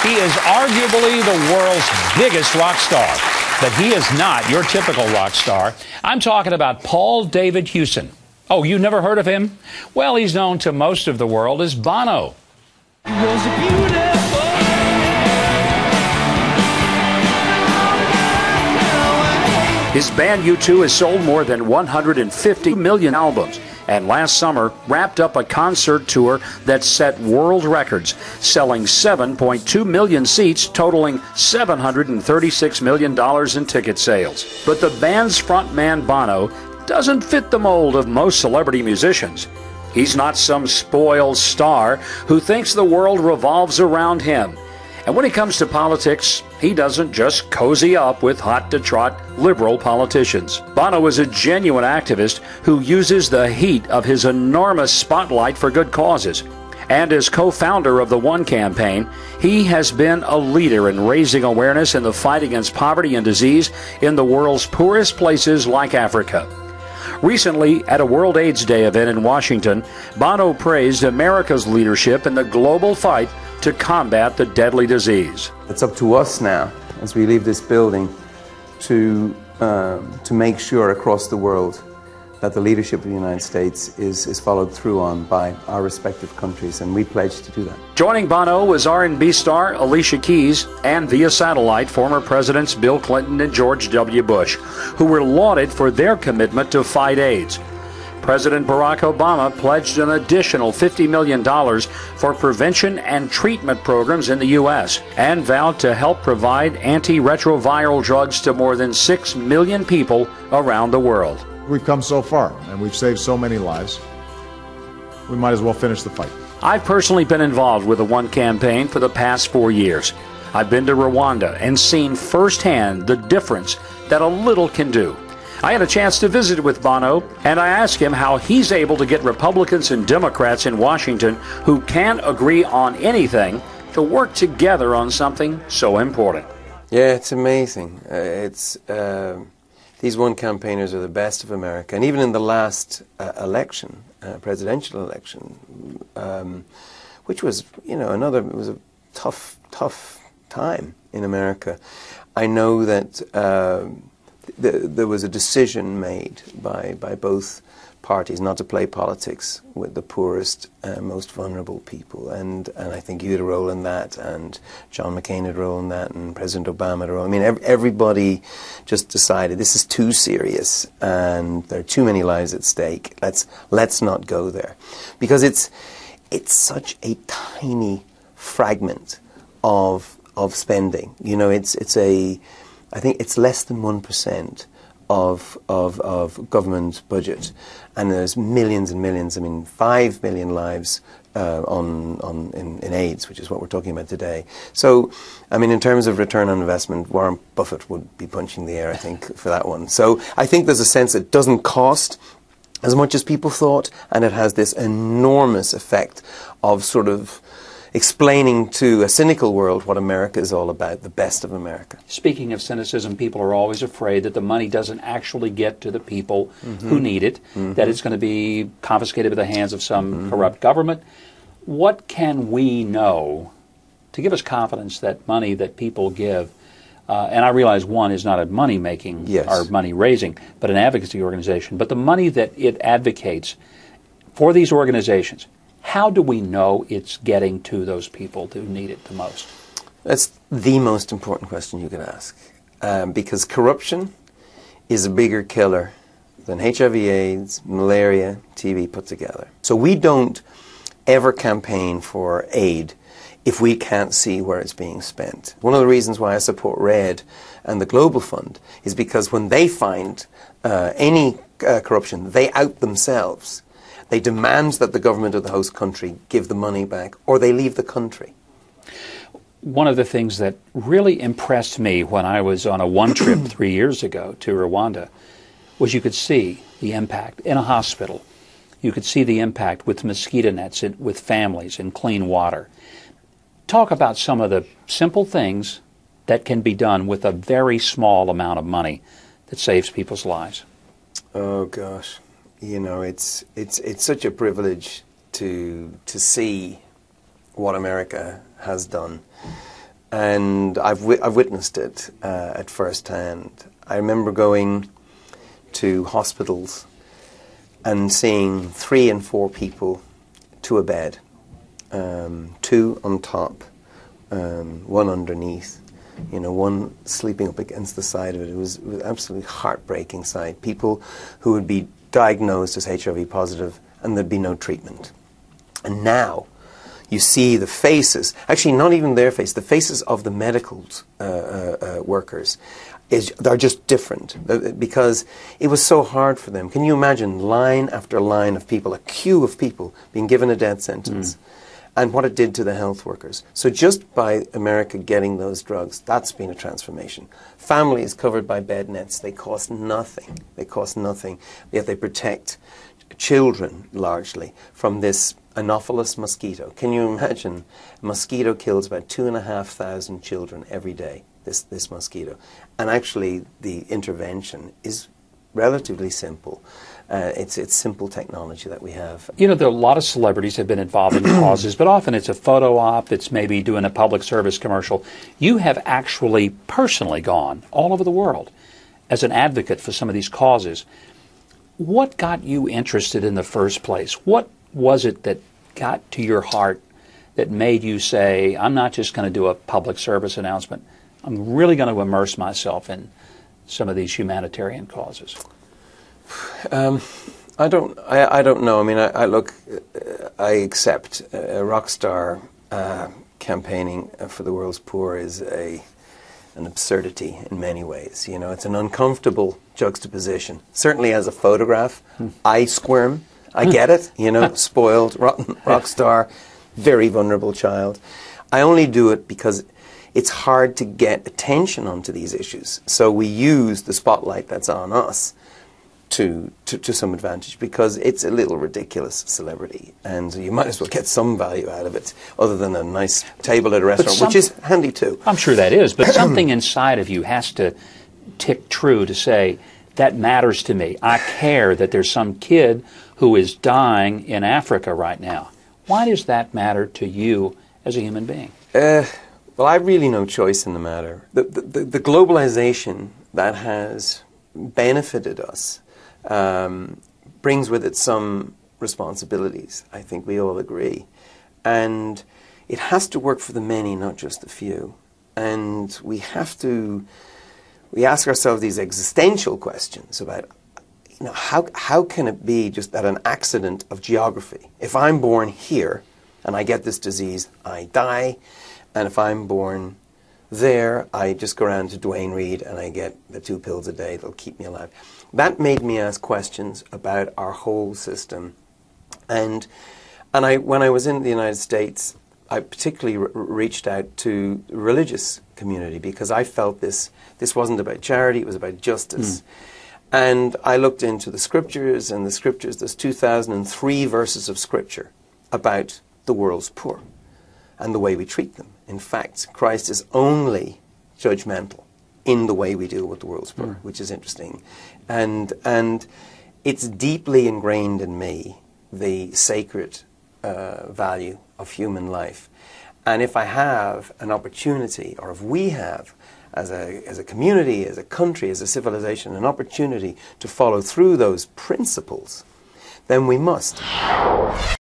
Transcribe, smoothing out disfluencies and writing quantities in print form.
He is arguably the world's biggest rock star, but he is not your typical rock star. I'm talking about Paul David Hewson. Oh, you never heard of him? Well, he's known to most of the world as Bono. His band U2 has sold more than 150 million albums, and last summer wrapped up a concert tour that set world records, selling 7.2 million seats, totaling $736 million in ticket sales. But the band's frontman Bono doesn't fit the mold of most celebrity musicians. He's not some spoiled star who thinks the world revolves around him. And when it comes to politics, he doesn't just cozy up with hot-to-trot liberal politicians. Bono is a genuine activist who uses the heat of his enormous spotlight for good causes. And as co-founder of the One campaign, he has been a leader in raising awareness in the fight against poverty and disease in the world's poorest places like Africa. Recently, at a World AIDS Day event in Washington, Bono praised America's leadership in the global fight to combat the deadly disease. It's up to us now, as we leave this building, to make sure across the world that the leadership of the United States is followed through on by our respective countries, and we pledge to do that. Joining Bono was R&B star Alicia Keys and via satellite former Presidents Bill Clinton and George W. Bush, who were lauded for their commitment to fight AIDS. President Barack Obama pledged an additional $50 million for prevention and treatment programs in the U.S. and vowed to help provide antiretroviral drugs to more than 6 million people around the world. We've come so far, and we've saved so many lives. We might as well finish the fight. I've personally been involved with the One campaign for the past 4 years. I've been to Rwanda and seen firsthand the difference that a little can do. I had a chance to visit with Bono, and I asked him how he's able to get Republicans and Democrats in Washington who can't agree on anything to work together on something so important. Yeah, it's amazing. These One campaigners are the best of America, and even in the last election, presidential election, which was, it was a tough time in America. I know that there was a decision made by both parties not to play politics with the poorest, most vulnerable people, and I think you had a role in that, and John McCain had a role in that, and President Obama had a role. I mean, everybody just decided this is too serious, and there are too many lives at stake. Let's not go there, because it's such a tiny fragment of spending. I think it's less than 1% of government budget, and there's millions and millions. I mean, 5 million lives in AIDS, which is what we're talking about today. So, I mean, in terms of return on investment, Warren Buffett would be punching the air, I think, for that one. So, I think there's a sense it doesn't cost as much as people thought, and it has this enormous effect of sort of explaining to a cynical world what America is all about, the best of America. Speaking of cynicism, people are always afraid that the money doesn't actually get to the people who need it, that it's going to be confiscated by the hands of some corrupt government. What can we know to give us confidence that money that people give, and I realize One is not a money-making or money-raising, but an advocacy organization, but the money that it advocates for these organizations, how do we know it's getting to those people who need it the most? That's the most important question you could ask, because corruption is a bigger killer than HIV/AIDS, malaria, TB put together. So we don't ever campaign for aid if we can't see where it's being spent. One of the reasons why I support RED and the Global Fund is because when they find any corruption, they out themselves. They demand that the government of the host country give the money back, or they leave the country. One of the things that really impressed me when I was on a One trip 3 years ago to Rwanda was you could see the impact in a hospital. You could see the impact with mosquito nets, with families, and clean water. Talk about some of the simple things that can be done with a very small amount of money that saves people's lives. Oh, gosh. It's such a privilege to see what America has done. and I've witnessed it at first hand. I remember going to hospitals and seeing 3 and 4 people to a bed, 2 on top, 1 underneath, one sleeping up against the side of it. It was absolutely heartbreaking sight. People who would be diagnosed as HIV positive and there'd be no treatment. And now you see the faces, actually not even their face, the faces of the medical workers are just different because it was so hard for them. Can you imagine line after line of people, a queue of people being given a death sentence and what it did to the health workers? So just by America getting those drugs, that's been a transformation. Families covered by bed nets, they cost nothing. They cost nothing, yet they protect children largely from this Anopheles mosquito. Can you imagine? A mosquito kills about 2,500 children every day, this mosquito. And actually the intervention is relatively simple. It's simple technology that we have. There are a lot of celebrities have been involved in causes, but often it's a photo op that's maybe doing a public service commercial. You have actually personally gone all over the world as an advocate for some of these causes. What got you interested in the first place? What was it that got to your heart that made you say, I'm not just going to do a public service announcement, I'm really going to immerse myself in some of these humanitarian causes? I don't know. I mean, I accept a rock star campaigning for the world's poor is an absurdity in many ways. It's an uncomfortable juxtaposition. Certainly as a photograph, I squirm. I get it, spoiled, rotten rock star, very vulnerable child. I only do it because it's hard to get attention onto these issues. So we use the spotlight that's on us to some advantage because it's a little ridiculous celebrity and you might as well get some value out of it other than a nice table at a restaurant, which is handy too. I'm sure that is, but something inside of you has to tick true to say, that matters to me. I care that there's some kid who is dying in Africa right now. Why does that matter to you as a human being? Well, I have really no choice in the matter. The globalization that has benefited us brings with it some responsibilities. I think we all agree. And it has to work for the many, not just the few. And we ask ourselves these existential questions about, how can it be just that an accident of geography? If I'm born here and I get this disease, I die. And if I'm born there, I just go around to Duane Reade and I get the 2 pills a day that'll keep me alive. That made me ask questions about our whole system. And when I was in the United States, I particularly reached out to the religious community because I felt this wasn't about charity, it was about justice. And I looked into the scriptures, and there's 2003 verses of scripture about the world's poor and the way we treat them. In fact, Christ is only judgmental in the way we deal with the world's poor, which is interesting. And it's deeply ingrained in me, the sacred value of human life. And if I have an opportunity, or if we have, as a community, as a country, as a civilization, an opportunity to follow through those principles, then we must.